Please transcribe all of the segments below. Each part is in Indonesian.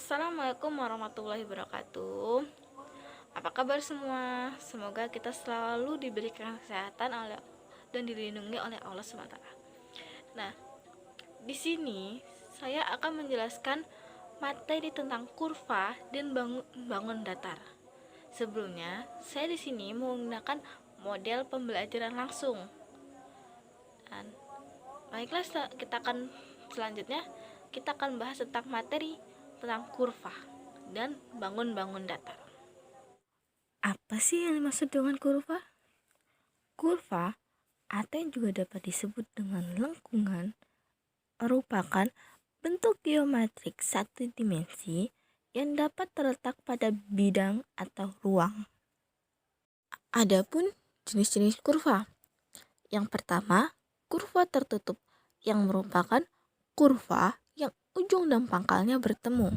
Assalamualaikum warahmatullahi wabarakatuh. Apa kabar semua? Semoga kita selalu diberikan kesehatan dan dilindungi oleh Allah SWT. Nah, di sini saya akan menjelaskan materi tentang kurva dan bangun datar. Sebelumnya, saya di sini menggunakan model pembelajaran langsung. Dan baiklah, selanjutnya kita akan bahas tentang materi tentang kurva dan bangun datar. Apa sih yang dimaksud dengan kurva? Kurva atau yang juga dapat disebut dengan lengkungan merupakan bentuk geometrik satu dimensi yang dapat terletak pada bidang atau ruang. Adapun jenis-jenis kurva. Yang pertama, kurva tertutup yang merupakan kurva yang ujung dan pangkalnya bertemu.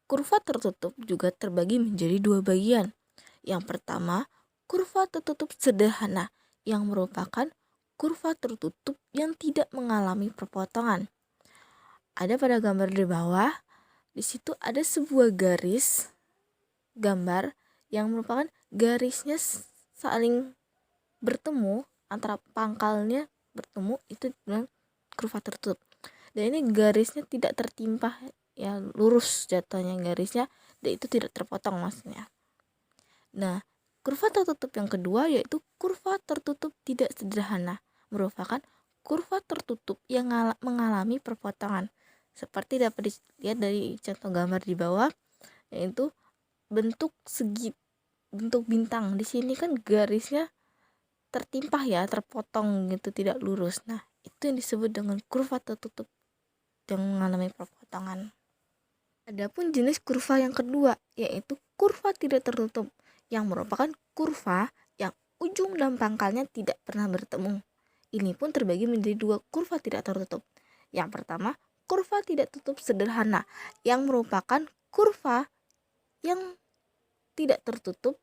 Kurva tertutup juga terbagi menjadi dua bagian. Yang pertama, kurva tertutup sederhana yang merupakan kurva tertutup yang tidak mengalami perpotongan. Ada pada gambar di bawah, di situ ada sebuah garis gambar yang merupakan garisnya saling bertemu, antara pangkalnya bertemu, itu dengan kurva tertutup. Dan ini garisnya tidak tertimpa, ya lurus jatuhnya garisnya, dan itu tidak terpotong maksudnya. Nah, kurva tertutup yang kedua yaitu kurva tertutup tidak sederhana, merupakan kurva tertutup yang mengalami perpotongan. Seperti dapat dilihat dari contoh gambar di bawah, yaitu bentuk segi, bentuk bintang. Di sini kan garisnya tertimpah ya, terpotong gitu, tidak lurus. Nah, itu yang disebut dengan kurva tertutup yang mengalami perpotongan. Adapun jenis kurva yang kedua yaitu kurva tidak tertutup, yang merupakan kurva yang ujung dan pangkalnya tidak pernah bertemu. Ini pun terbagi menjadi dua kurva tidak tertutup. Yang pertama, kurva tidak tertutup sederhana, yang merupakan kurva yang tidak tertutup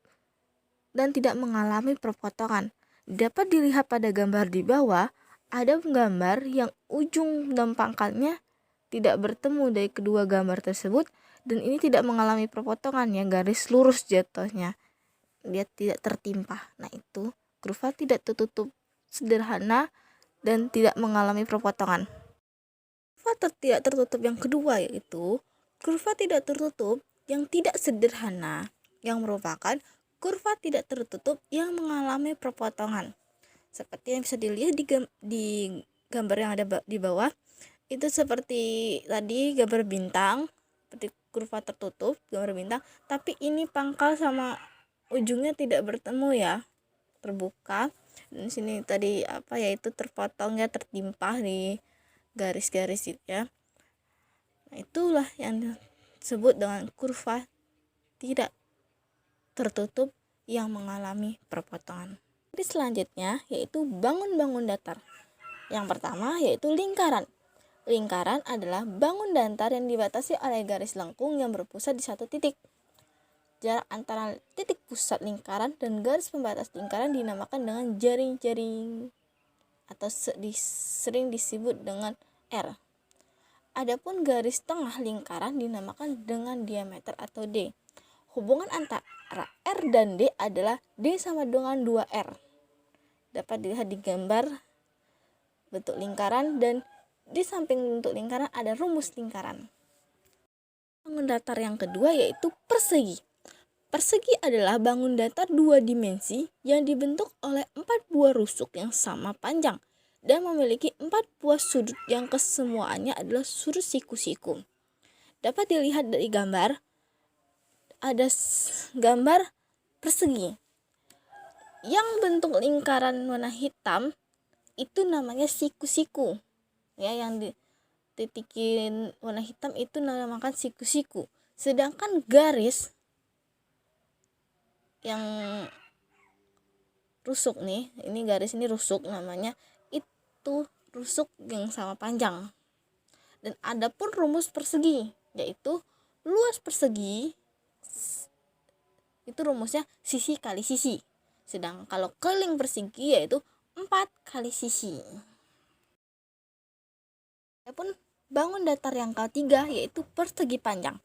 dan tidak mengalami perpotongan. Dapat dilihat pada gambar di bawah, ada gambar yang ujung dan pangkalnya tidak bertemu dari kedua gambar tersebut, dan ini tidak mengalami perpotongan, ya garis lurus jatuhnya, dia tidak tertimpa. Nah, itu kurva tidak tertutup sederhana dan tidak mengalami perpotongan. Kurva tidak tertutup yang kedua yaitu kurva tidak tertutup yang tidak sederhana, yang merupakan kurva tidak tertutup yang mengalami perpotongan. Seperti yang bisa dilihat di gambar yang ada di bawah, itu seperti tadi gambar bintang, seperti kurva tertutup gambar bintang, tapi ini pangkal sama ujungnya tidak bertemu ya, terbuka. Dan sini tadi yaitu terpotong ya, tertimpa di garis-garis itu ya. Nah, itulah yang disebut dengan kurva tidak tertutup yang mengalami perpotongan. Jadi selanjutnya yaitu bangun datar. Yang pertama yaitu lingkaran. Lingkaran adalah bangun datar yang dibatasi oleh garis lengkung yang berpusat di satu titik. Jarak antara titik pusat lingkaran dan garis pembatas lingkaran dinamakan dengan jaring-jaring atau sering disebut dengan R. Adapun garis tengah lingkaran dinamakan dengan diameter atau D. Hubungan antara R dan D adalah D sama dengan 2R. Dapat dilihat di gambar bentuk lingkaran, dan di samping bentuk lingkaran ada rumus lingkaran. Bangun datar yang kedua yaitu persegi. Persegi adalah bangun datar dua dimensi yang dibentuk oleh 4 buah rusuk yang sama panjang dan memiliki 4 buah sudut yang kesemuanya adalah sudut siku-siku. Dapat dilihat dari gambar, ada gambar persegi. Yang bentuk lingkaran warna hitam itu namanya siku-siku. Ya, yang dititikin warna hitam itu dinamakan siku-siku. Sedangkan garis yang rusuk nih, ini garis ini rusuk namanya, itu rusuk yang sama panjang. Dan ada pun rumus persegi, yaitu luas persegi itu rumusnya sisi kali sisi. Sedang kalau keliling persegi yaitu 4 kali sisi. Adapun bangun datar yang ketiga yaitu persegi panjang.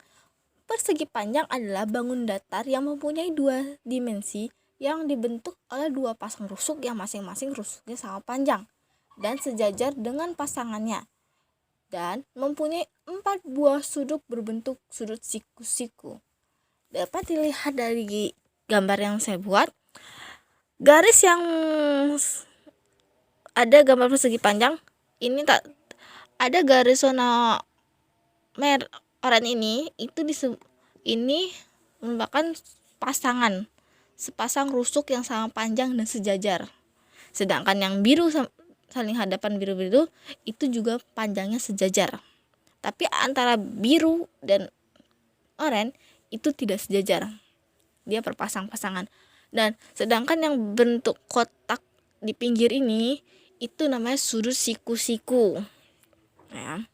Persegi panjang adalah bangun datar yang mempunyai dua dimensi yang dibentuk oleh dua pasang rusuk yang masing-masing rusuknya sama panjang dan sejajar dengan pasangannya, dan mempunyai 4 buah sudut berbentuk sudut siku-siku. Dapat dilihat dari gambar yang saya buat, garis yang ada gambar persegi panjang ini tak ada garis zona oranye ini merupakan sepasang rusuk yang sama panjang dan sejajar. Sedangkan yang biru saling hadapan biru-biru itu juga panjangnya sejajar. Tapi antara biru dan oranye itu tidak sejajar. Dia berpasang-pasangan. Dan sedangkan yang bentuk kotak di pinggir ini itu namanya sudut siku-siku. Ya.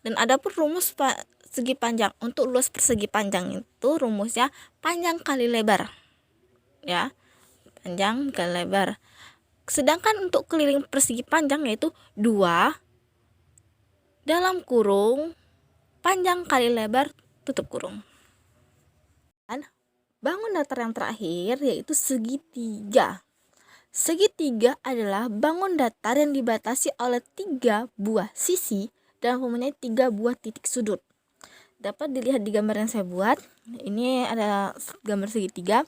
Dan ada pun rumus segi panjang. Untuk luas persegi panjang itu rumusnya panjang kali lebar. Ya. Panjang kali lebar. Sedangkan untuk keliling persegi panjang yaitu 2 dalam kurung panjang kali lebar tutup kurung. Dan bangun datar yang terakhir yaitu segitiga. Segitiga adalah bangun datar yang dibatasi oleh 3 buah sisi dan mempunyai 3 buah titik sudut. Dapat dilihat di gambar yang saya buat. Ini ada gambar segitiga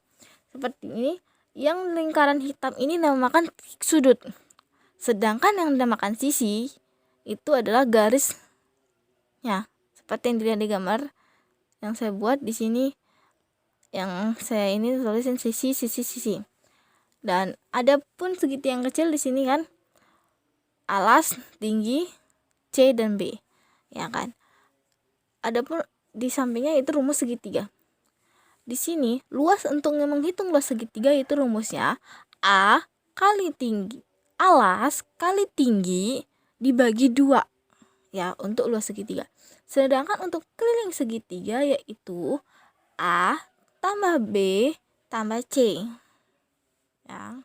seperti ini. Yang lingkaran hitam ini dinamakan titik sudut. Sedangkan yang dinamakan sisi itu adalah garisnya. Seperti yang dilihat di gambar yang saya buat di sini. Yang saya ini tulisin sisi. Dan ada pun segitiga yang kecil di sini kan. Alas, tinggi, C dan B. Ya kan? Adapun di sampingnya itu rumus segitiga. Di sini luas untuk menghitung luas segitiga itu rumusnya A kali tinggi alas kali tinggi dibagi 2 ya untuk luas segitiga. Sedangkan untuk keliling segitiga yaitu A tambah B tambah C. Ya.